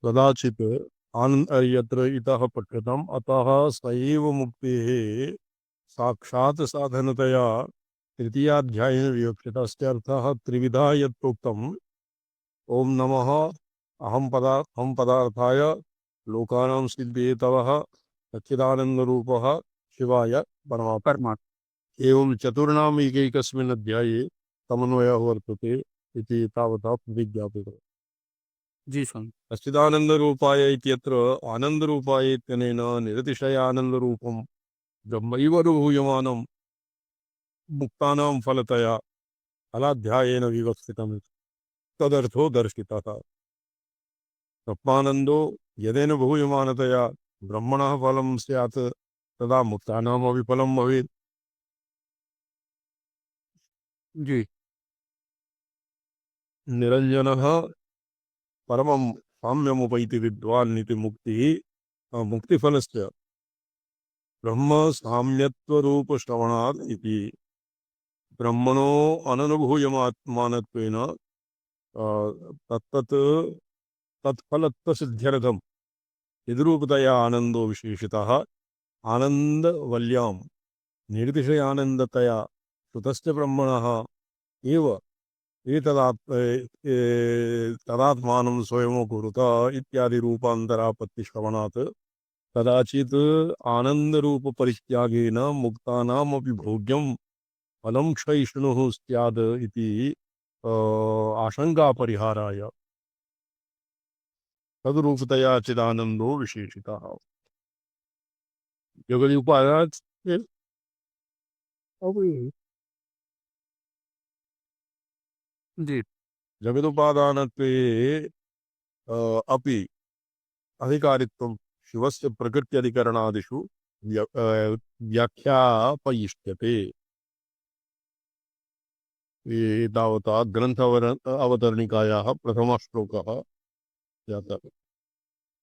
कदाचित् आनंद यत्र इतः पठ्यतम् अतः सैव मुक्तिः साक्षात् साधनतया तृतीयाध्यायेन विवक्षितः। अस्य अर्थः त्रिविधः यत्रोक्तम्। ओम नमः अहम पदार्थाय लोकानां सिद्धेतवः सच्चिदानन्दरूपः शिवाय परमात्मा। एवं चतुर्णाम् एकैकस्मिन् अध्याये समन्वयः वर्तते इति तावता प्रतिज्ञापितम्। जी स्वामी। सच्चिदानन्दरूपाय इत्यत्र आनन्दरूपाय इत्यनेन निरतिशय आनन्दरूपं ब्रह्मैव अनुभूयमानं मुक्तानां फलतया फलाध्यायेन विवक्षितं तदर्थो दर्शितः। ब्रह्मानन्दो यदेन भूयमानतया ब्रह्मणः फलं स्यात् तदा मुक्तानामपि फलं भवेत्। जी। निरञ्जनः परमं साम्यमुपैति विद्वान् इति मुक्तिः मुक्तिफलस्य ब्रह्म साम्यत्वरूपश्रवणात् इति ब्रह्मणो अननुभूयमात्मानत्वेन तत्तत् तत्फलत्वसिद्ध्यर्थं यद्रूपतया आनन्दो विशेषितः। आनन्दवल्यां निर्तिशयानन्दतया श्रुतस्य ब्रह्मणः एव तदात्मानं स्वयं कुरुत इत्यादि रूपान्तरापत्तिश्रवणात् कदाचित् आनन्दरूपपरित्यागेन मुक्तानामपि भोग्यं फलं क्षयिष्णुः स्यात् इति आशंकापरिहाराय तद्रूपतया चिदानन्दो विशेषितः। जगदुपादात् जी। जगदुपादानत्वे अपि अधिकारित्वं शिवस्य प्रकृत्यधिकरणादिषु व्याख्यापयिष्यते। तावता ग्रंथ अवतरणिकायाः प्रथमः श्लोकः जातः।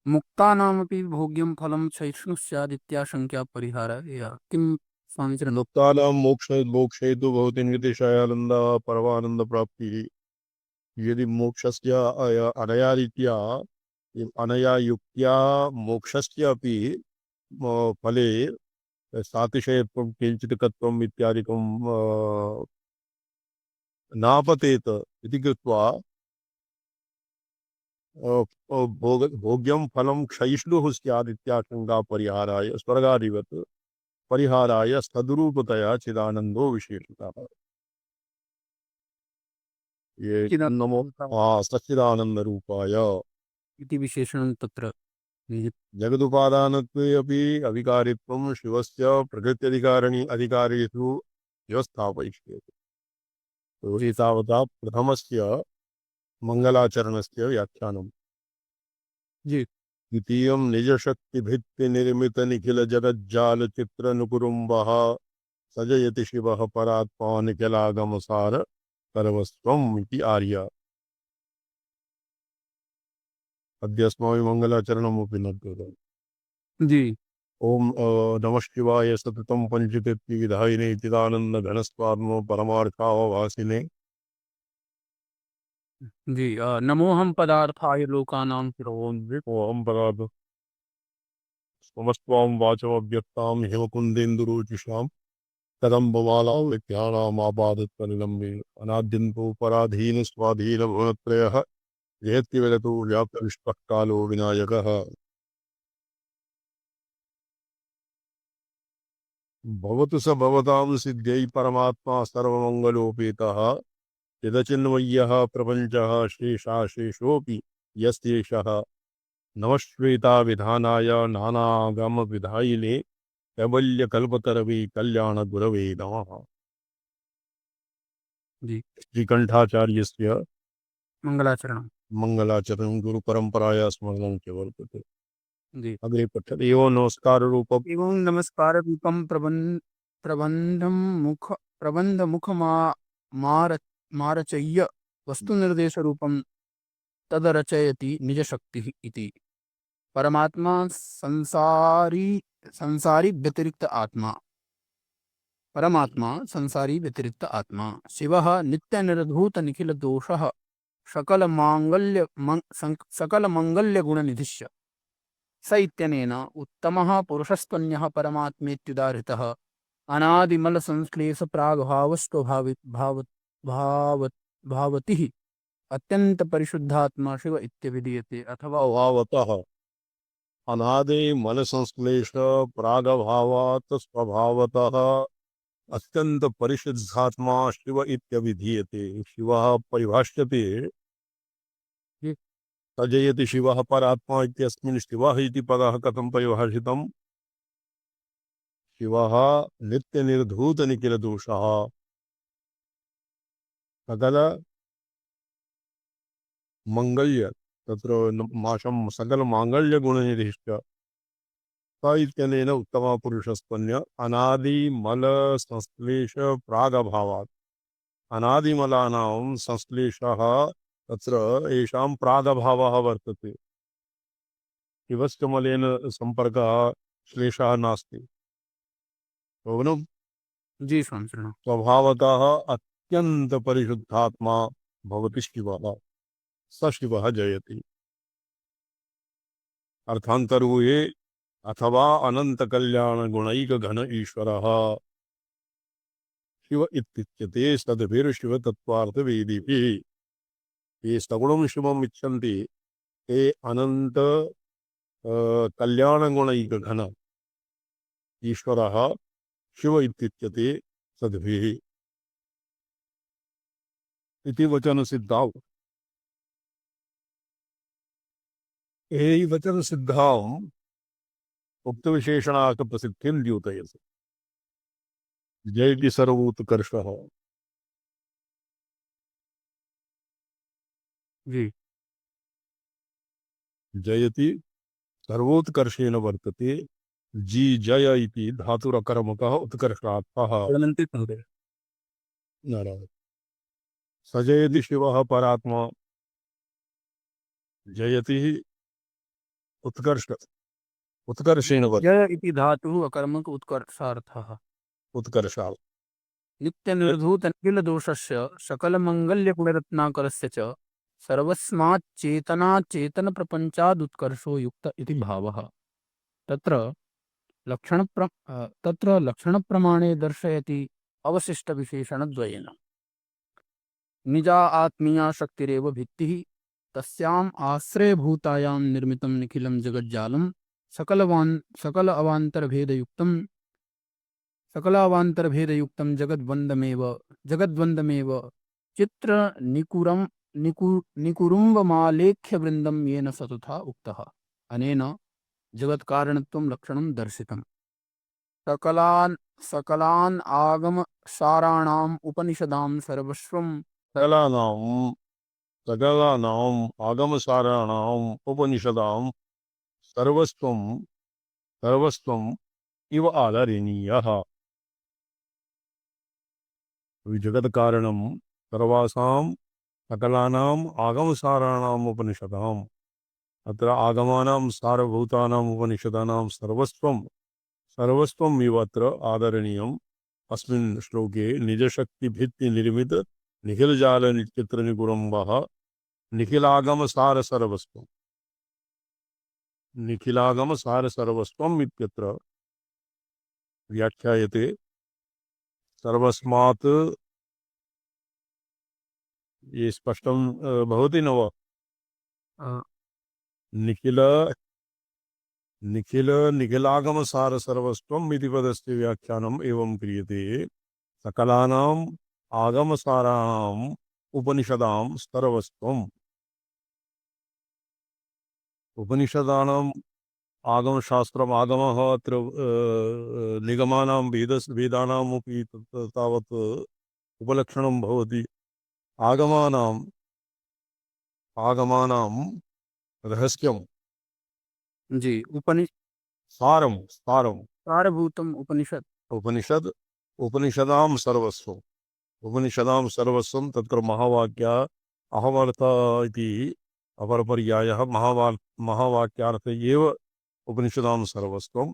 मुक्तानामपि भोग्यं फलं क्षयिष्णुः स्यादित्याशंक्या परिहारः। या किं स्वामीचरण? मुक्तानां मोक्षे तु भवति निर्तिशयानन्दः परमानंद प्राप्तिः। यदि मोक्षस्य अनया रीत्या अनया युक्त्या मोक्षस्य अपि फले सातिशयत्वं किंचित्कत्वम् इत्यादिकं नापतेत इति कृत्वा भोग्यं फलं क्षयिष्णुः स्यात् इत्याशंका परिहाराय स्वर्गादिवत् परिहाराय सद्रूपतया चिदानन्दो विशेषितः। ये नमो सच्चिदानंद रूपाय इति विशेषणं तत्र। जगदुपादानत्वे अपि अविकारित्वं शिवस्य प्रकृत्यधिकारिषु व्यवस्थापयिष्यते। तो एतावता प्रथमस्य मंगलाचरणस्य व्याख्यानम्। जी। द्वितीयं निजशक्तिभित्तिनिर्मित निखिलजगज्जालचित्रनुकुरुम्बः सजयति शिवः परात्मा निखिलागमसार सर्वस्वम् इति आर्य। अद्यस्माभिः मङ्गलाचरणमपि न कृतम्। जी। ओम नमः शिवाय सततं पंचकृत्य विधायिने चिदानंद घनस्वात्म परमार्थावासिने। जी। नमोऽहं पदार्थाय लोकानां ओम पराद समस्वां वाचमव्यक्तां हिमकुन्देन्दुरुचिषां कदम्बमालां विद्यानामापादत्परिलम्बे अनाद्यन्तो पराधीन स्वाधीन भुवनत्रयः जयति विरतो व्याप्तविश्वः कालो विनायकः। भवतु स भवतां सिद्ध्यै परमात्मा सर्वमङ्गलोपेतः चिदचिन्मय्यः प्रपञ्चः शेषाशेषोऽपि यस्येषः। नमः श्वेताविधानाय नानागमविधायिने कैवल्यकल्पतरवे कल्याणगुरवे नमः। जी। श्रीकण्ठाचार्यस्य मंगलाचरणं। मङ्गलाचरणं गुरुपरम्पराया स्मरणं च वर्तते। जी। अग्रे पठ्यते। एवं नमस्काररूपं एवं नमस्काररूपं प्रबन्धमुखमारचय्य वस्तुनिर्देशरूपं तदरचयति निजशक्तिः इति। परमात्मा संसारी व्यतिरिक्त आत्मा। परमात्मा संसारी व्यतिरिक्त आत्मा शिवः नित्यनिर्धूतनिखिलदोषः सकलमङ्गल्यगुणनिधिश्च स इत्यनेन उत्तमः पुरुषस्त्वन्यः परमात्मेत्युदाहृतः अनादिमलसंश्लेषप्रागभावस्त्वभावतिः अत्यन्तपरिशुद्धात्मा शिव इत्यभिधीयते अथवा स्वभावतः अनादि मल संश्लेष प्रागभावात् स्वभावतः अत्यंत परिशुद्धात्मा शिव इत्यभिधीयते। शिवः परिभाष्यते तजयति शिवः परात्मा इत्यस्मिन् शिवः इति पदः कथं परिभाषितम्? शिवः नित्यनिर्धूतनिखिलदोषः सकल मंगल्य तत्र माशं सकल मांगल्य गुणनिधिश्च स इत्यनेन उत्तमः पुरुषस्त्वन्य अनादि मल संश्लेष प्रागभावात् अनादिमलानां संश्लेषः तत्र येषां प्रागभावः वर्तते। शिवस्य मलेन सम्पर्कः श्लेषः नास्ति। शोभनम् जी स्वामिनः स्वभावतः अत्यंत परिशुद्धात्मा भवति शिवः स शिवः जयति। अर्थान्तरूये अथवा अनंत कल्याण गुणैक घन ईश्वरः शिव इत्युच्यते सद्भिर्शिव तत्त्वार्थ वेदिभिः। ये सगुणं शिवम् इच्छन्ति ते अनंत कल्याण गुणैक घन ईश्वरः शिव इत्युच्यते सद्भिः इति वचन सिद्धाव। ये वचन सिद्धाव उक्त विशेषणार्थ प्रसिद्धिं द्योतयति। जयति सर्वोत्कर्षः जी जयति सर्वोत्कर्षेण वर्तते। जी जय इति धातुरकर्मकः उत्कर्षार्थः। नारायण सजयति शिवः परात्मा जयति उत्कर्षेण वर्तते। जय इति धातुः अकर्मक उत्कर्षार्थः। उत्कर्षात् नित्यनिर्धूतनिखिलदोषस्य सकलमङ्गल्यगुणरत्नाकरस्य च सर्वस्माच्चेतनाचेतनप्रपञ्चादुत्कर्षो युक्त इति भावः। तत्र लक्षणप्रमाणे दर्शयति अवशिष्टविशेषणद्वयेन। निजा आत्मीया शक्तिरेव भित्तिः तस्याम् आश्रयभूतायां निर्मितं निखिलं जगज्जालं सकल अवान्तरभेदयुक्तं जगद्वन्द्वमेव निकुरुम्बमालेख्यवृन्दं येन स तथा उक्तः। अनेन जगत्कारणत्वं लक्षणं दर्शितम्। सकलान् आगमसाराणाम् उपनिषदां सर्वस्वं सकलानाम् आगमसाराणाम् उपनिषदां सर्वस्वम् इव आदरणीयः। जगत् कारणं सर्वासां सकलानाम् आगमसाराणाम् उपनिषदाम् अत्र आगमानां सारभूतानाम् उपनिषदानां सर्वस्वम् इव अत्र आदरणीयम्। अस्मिन् श्लोके निजशक्तिभित्ति निर्मित निखिलजाल निचित्र निकुरम्बः निखिलागमसार सर्वस्वम् इत्यत्र व्याख्यायते। सर्वस्मात् ये स्पष्टं भवति न वा? निखिलागमसार सर्वस्वम् इति पदस्य व्याख्यानम् एवं क्रियते। सकलानाम् आगमसाराणाम् उपनिषदां सर्वस्वम्। उपनिषदानाम् आगमशास्त्रम् आगमः अत्र निगमानां वेदानामपि तावत् उपलक्षणं भवति। आगमानां रहस्यं जी सारभूतम् उपनिषदां सर्वस्वं तत्र महावाक्या अहमर्थ इति अपरपर्यायः महावाक्यार्थ एव उपनिषदां सर्वस्वम्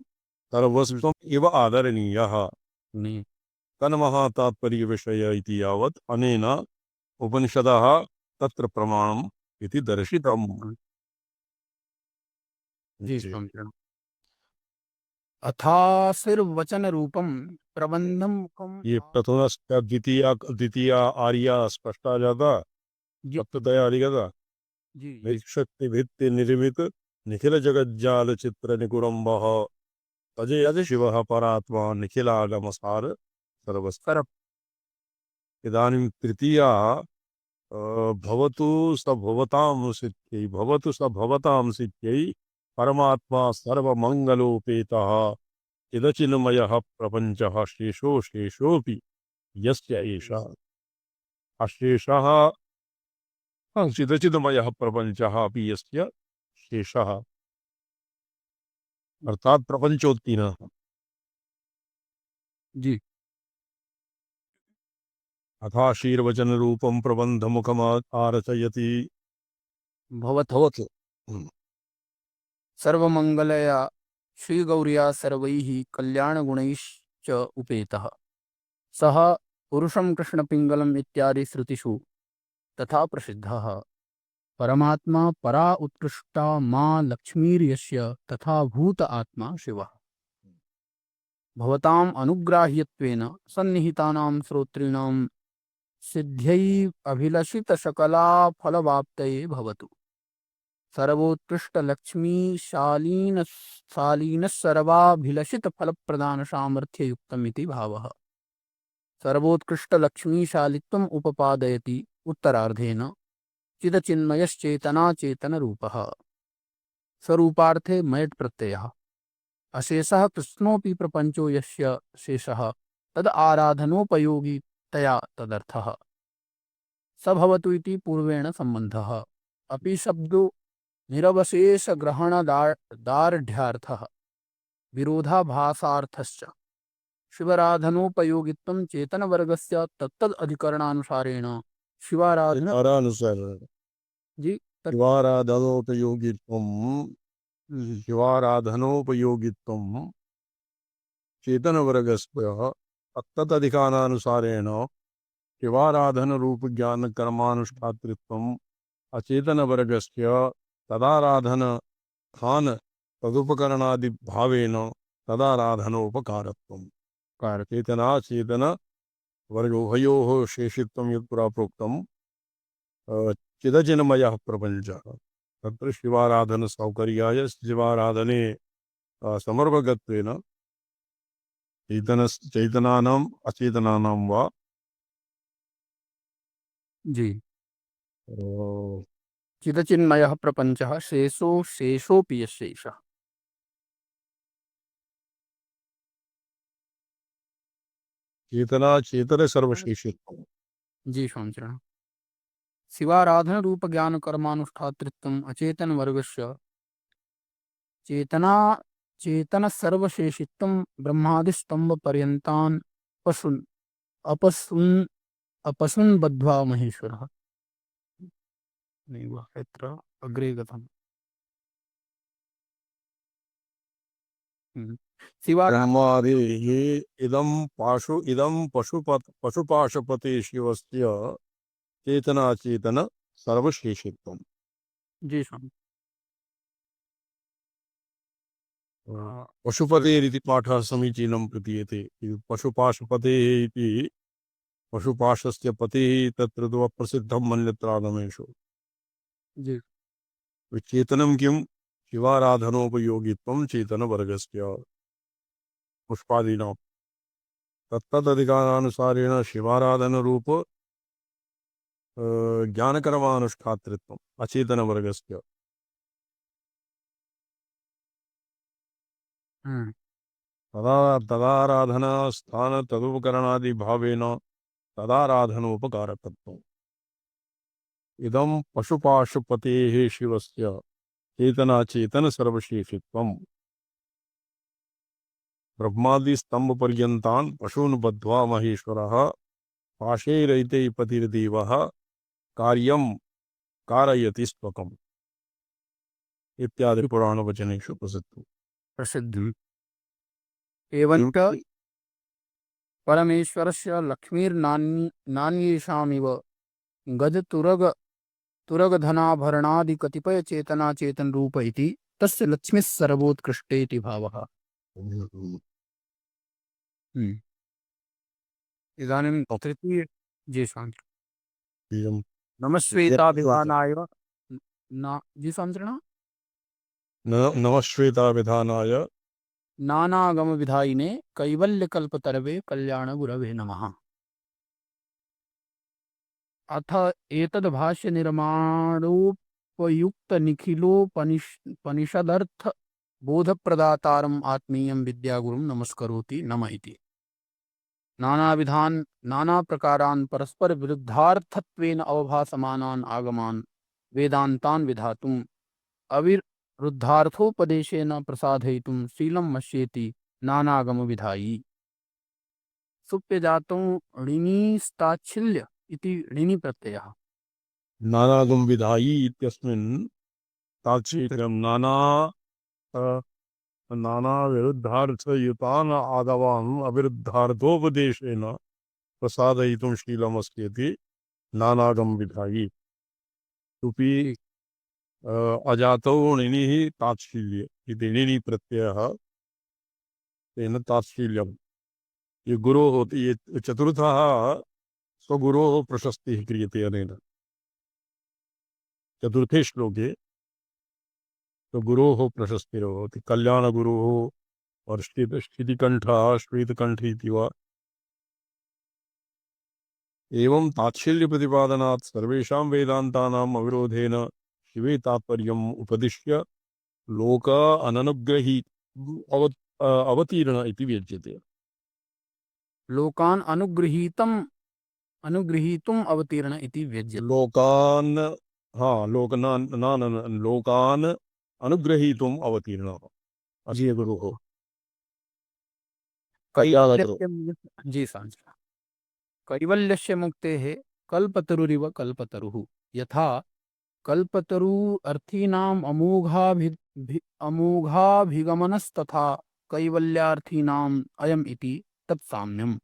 इव आदरणीयः। तन्महातात्पर्यविषय इति यावत् अनेन उपनिषदः तत्र प्रमाणम् इति दर्शितम्। जी समझ। अथासिर्वचन रूपम प्रबंधम मुखम। ये प्रथम द्वितीय आर्या स्पष्टा जाता जी सप्ततया अधिगता जी जी निरीक्षक्ति भित्ति निर्मित निखिल जगज्जाल चित्र निकुरम्बः तजयद शिवः परात्मा निखिलागमसार सर्वस्य। कर। इदानीं तृतीया भवतु स भवतां सिद्ध्यै भवतु स भवतां सिद्ध्यै परमात्मा सर्वमङ्गलोपेतः चिदचिन्मयः प्रपञ्चः शेषो शेषोऽपि यस्य एषः अशेषः चिदचिन्मयः प्रपञ्चः अपि यस्य शेषः अर्थात् प्रपञ्चोत्तीर्णः। जी अथाशीर्वचन रूपं प्रबन्धमुखम् आरचयति भवत भवतु। सर्वमंगलया श्री गौरिया सर्वैः कल्याणगुणैश्च उपेतः सः पुरुषं कृष्णपिङ्गलम् इत्यादि श्रुतिषु तथा प्रसिद्धः परमात्मा परा उत्कृष्टा मां लक्ष्मीर्यस्य तथा भूत आत्मा शिवः भवताम् अनुग्राह्यत्वेन सन्निहितानां श्रोतॄणां सिद्ध्यै अभिलषितसकलाफलवाप्तये भवतु सर्वोत्कृष्टलक्ष्मीशालीनस्सर्वाभिलषितफलप्रदानसामर्थ्ययुक्तमिति भावः सर्वोत्कृष्टलक्ष्मीशालित्वम् उपपादयति उत्तरार्धेन चिदचिन्मयश्चेतनाचेतनरूपः स्वरूपार्थे मयट् प्रत्ययः अशेषः कृष्णोऽपि प्रपञ्चो यस्य शेषः तद् आराधनोपयोगितया तदर्थः स भवतु इति पूर्वेण सम्बन्धः अपि शब्दो निरवशेषग्रहणदार्ढ्यार्थः विरोधाभासार्थश्च शिवाराधनोपयोगित्वं चेतनवर्गस्य तत्तद् अधिकरणानुसारेण शिवाराधन आरानुसार जी तत् शिवाराधनोपयोगित्वं शिवाराधनोपयोगित्वं चेतनवर्गस्य तत्तदधिकारानुसारेण शिवाराधनरूपज्ञानकर्मानुष्ठातृत्वम् अचेतनवर्गस्य तदाराधनस्थान तदुपकरणादिभावेन तदाराधनोपकारत्वम् चेतना चेतन वर्गोभयोः शेषित्वं यत्पुरा प्रोक्तं चिदचिन्मयः प्रपञ्चः तत्र शिवाराधनसौकर्याय शिवाराधने समर्पकत्वेन चैतनानाम् अचेतनानां वा जी चिदचिन्मयः प्रपञ्चः शेषोऽपि यस्यैषः चेतना चेतन सर्वशेषित्वम्। जी स्वामिचरण शिवाराधन रूप ज्ञान कर्मानुष्ठातृत्वम् अचेतन वर्गस्य चेतना चेतन सर्वशेषित्वं ब्रह्मादिस्तंभ पर्यन्तान् पशुन् अपशुन् अपशुन् बद्ध्वा महेश्वरः नैव यत्र अग्रे गतम् शिवा ब्रह्मादिः इदं पशुपाशपते शिवस्य चेतनाचेतन सर्वशेषित्वम्। जी स्वामी पशुपतेरिति पाठः समीचीनं प्रतीयते। पशुपाशपतेः इति पशुपाशस्य पतेः तत्र तु अप्रसिद्धं मन्यत्र आगमेषु। जी चेतनं किं शिवाराधनोपयोगित्वं चेतनवर्गस्य पुष्पादीनां तत्तदधिकारानुसारेण शिवाराधनरूप ज्ञानकर्मानुष्ठातृत्वम् अचेतनवर्गस्य तदाराधनास्थान तदुपकरणादिभावेन तदाराधनोपकारकत्वम्। इदं पशुपाशुपतेः शिवस्य चेतनाचेतन सर्वशेषित्वम् ब्रह्मादिस्तम्भपर्यन्तान् पशून् बद्ध्वा महेश्वरः पाशैरैते पतिर्देवः कार्यं कारयति स्वकम् इत्यादि पुराणवचनेषु प्रसिद्धम्। प्रसिद्धम् एवञ्च परमेश्वरस्य लक्ष्मीर्नान्येषामिव तुरगधनाभरणादि कतिपय चेतना चेतन रूप इति तस्य लक्ष्मीः सर्वोत्कृष्टे इति भावः। इदानीं तृतीय जी शांति नमस्वेताभिधानाय जी शांतिना नमश्वेता विधानाय नानागम विधायिने कैवल्यकल्पतरवे कल्याणगुरवे नमः। अथ एतद् भाष्य निर्माणोपयुक्त निखिलोपनिषदर्थ बोधप्रदातारम् आत्मीयं विद्यागुरुं नमस्करोति नम इति। नाना प्रकारान् परस्पर विरुद्धार्थत्वेन अवभासमानान् आगमान् वेदान्तान् विधातुम् अविरुद्धार्थोपदेशेन प्रसादयितुं शीलं मश्येति नानागम विधायी। सुप्यजातौ ऋणीस्ताच्छिल्य इति ऋणि प्रत्ययः। नानागम विधायी इत्यस्मिन् ताच्छील्यं नाना विरुद्धार्थयुतान् आगवान् अविरुद्धार्थोपदेशेन प्रसादयितुं शीलमस्ति नानागम विधायी। तुपि अजातौ णिनिः ताच्छील्य इति णिनि प्रत्ययः तेन ताच्छील्यं। ये गुरो होती ये चतुर्थः स्वगुरोः प्रशस्तिः क्रियते अनेन। चतुर्थे श्लोके स्वगुरोः प्रशस्तिर्भवति। कल्याणगुरोः और स्थितिकण्ठः श्वेतकण्ठी इति वा। एवं ताच्छील्य प्रतिपादनात् सर्वेषां वेदान्तानाम् अविरोधेन शिवे तात्पर्यम् उपदिश्य लोक अननुग्रही अवतीर्ण इति व्यज्यते। लोकान् अनुगृहीतुम् अवतीर्ण इति व्यज्यते। लोकान् अनुग्रहीतुम् अवतीर्णः अस्य गुरुः। जी सांस कैवल्यस्य मुक्तेः कल्पतरुरिव कल्पतरुः। यथा कल्पतरु अर्थीनाम् अमोघाभिगमनस्तथा कैवल्यार्थीनाम् अयम् इति तत्साम्यम्।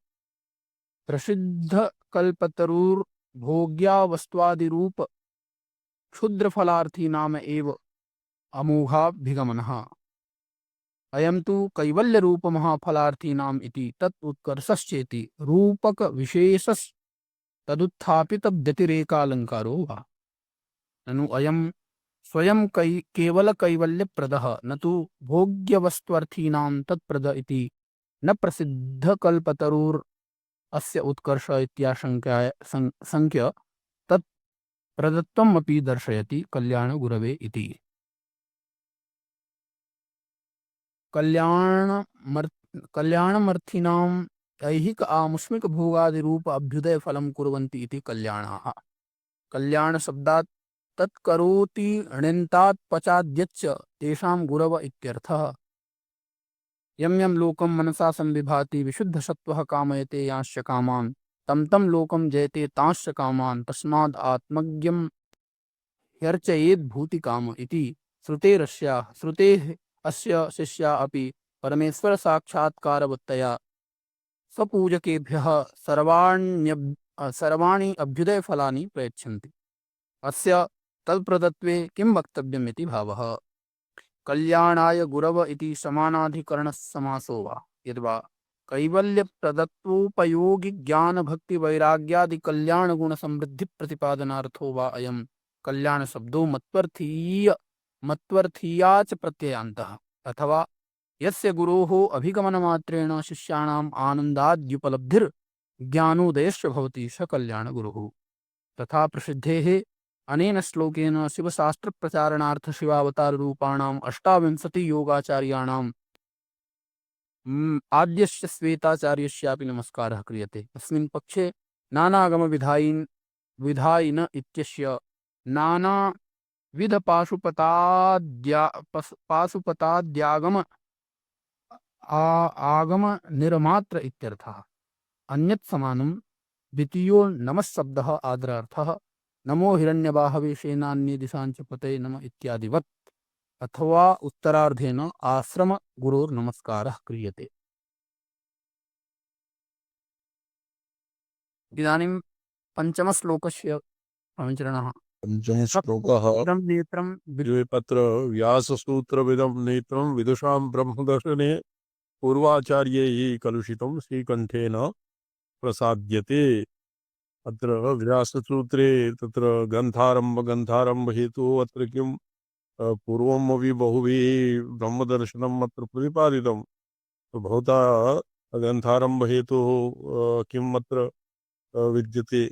प्रसिद्ध कल्पतरुर्भोग्यावस्त्वादिरूप क्षुद्रफलार्थीनाम एव अमोघाभिगमनः। अयं तु कैवल्यरूपमः फलार्थीनाम् इति तत् उत्कर्षश्चेति रूपकविशेषस्तदुत्थापितव्यतिरेकालङ्कारो वा। ननु अयं स्वयं केवल कैवल्यप्रदः न तु भोग्यवस्त्वर्थीनां तत्प्रद इति न प्रसिद्धकल्पतरुर् अस्य उत्कर्ष इत्याशङ्क्य तत् प्रदत्तमपि दर्शयति कल्याणगुरवे इति। कल्याणमर्थिनां ऐहिक आमुष्मिक भोगादिरूप अभ्युदय फलं कुर्वन्ति इति कल्याणाः। कल्याणशब्दात् तत्करोति णिन्तात् पचाद्यच्च तेषां गुरव इत्यर्थः। यं यं लोकं मनसा संविभाति विशुद्धसत्त्वः कामयते यांश्च कामान् तं तं लोकं जयते तांश्च कामान् तस्माद् आत्मज्ञं ह्यर्चयेद् भूतिकाम इति श्रुतेः अस्य शिष्या अपि परमेश्वर साक्षात्कारवत्तया स्वपूजकेभ्यः सर्वाणि अभ्युदय फलानि प्रयच्छन्ति। अस्य तत्प्रदत्वे किं वक्तव्यम् इति भावः। कल्याणाय गुरव इति समानाधिकरणसमासो वा यद्वा कैवल्यप्रदत्वोपयोगि ज्ञानभक्तिवैराग्यादि कल्याणगुणसमृद्धिप्रतिपादनार्थो वा अयं कल्याणशब्दो मत्वर्थीया च प्रत्ययान्तः। अथवा यस्य गुरोः अभिगमनमात्रेण शिष्याणाम् आनन्दाद्युपलब्धिर्ज्ञानोदयश्च भवति स कल्याणगुरुः। तथा प्रसिद्धेः अनेन श्लोकेन शिवशास्त्रप्रचारणार्थ शिवावताररूपाणाम् 28 योगाचार्याणाम् आद्यस्य श्वेताचार्यस्यापि नमस्कारः क्रियते। अस्मिन् पक्षे नानागमविधायिन इत्यस्य नानाविधपाशुपताद्यागम आगम निर्मात्र इत्यर्थः। अन्यत् समानं द्वितीयो नमः शब्दः आदरार्थः। नमो हिरण्यबाहवे सेनान्ये दिशांच पतये नमः इत्यादिवत्। अथवा उत्तरार्धेन आश्रम गुरोर्नमस्कारः क्रियते। इदानीं पञ्चमश्लोकस्य अनुचरणः पञ्चमश्लोकः इदं नेत्रं पत्र व्याससूत्रविदं नेत्रं विदुषां ब्रह्मदर्शने पूर्वाचार्यैः कलुषितं श्रीकण्ठेन प्रसाद्यते। अत्र व्याससूत्रे तत्र ग्रन्थारम्भ हेतुः अत्र किं पूर्वमपि बहुभिः ब्रह्मदर्शनम् अत्र प्रतिपादितं। तो भवता ग्रन्थारम्भ हेतुः किम् अत्र विद्यते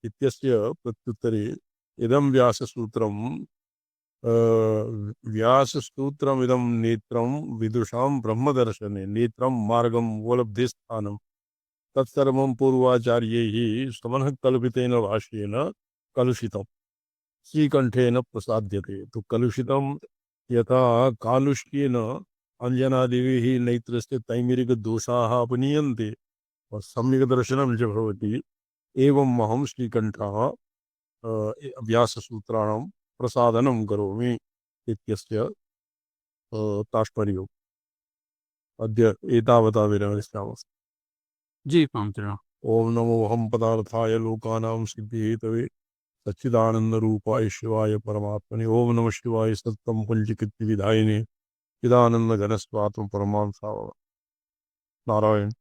इत्यस्य प्रत्युत्तरे इदं व्याससूत्रं व्याससूत्रमिदं नेत्रं विदुषां ब्रह्मदर्शने नेत्रं मार्गम् उपलब्धिस्थानं तत्सर्वं पूर्वाचार्यैः स्वमनः कल्पितेन भाष्येन कलुषितं श्रीकण्ठेन प्रसाद्यते। तो कलुषितं यथा कालुष्येन अञ्जनादेवीः नेत्रस्य तैमिरिकदोषाः अपनीयन्ते और सम्यक् दर्शनं च भवति, एवम् अहं श्रीकण्ठः व्याससूत्राणां प्रसादनं करोमि इत्यस्य तात्पर्यम्। अद्य एतावता विरमिष्यामः। जी पांचरण ओम नमो हम पदार्थाय लोकानां सिद्धिहेतवे सच्चिदानंदरूपाय शिवाय परमात्मने। ओम नमः शिवाय सत्यं पंचकृत्य विधायिने चिदानंद घनस्वात्म परमांसा नारायण।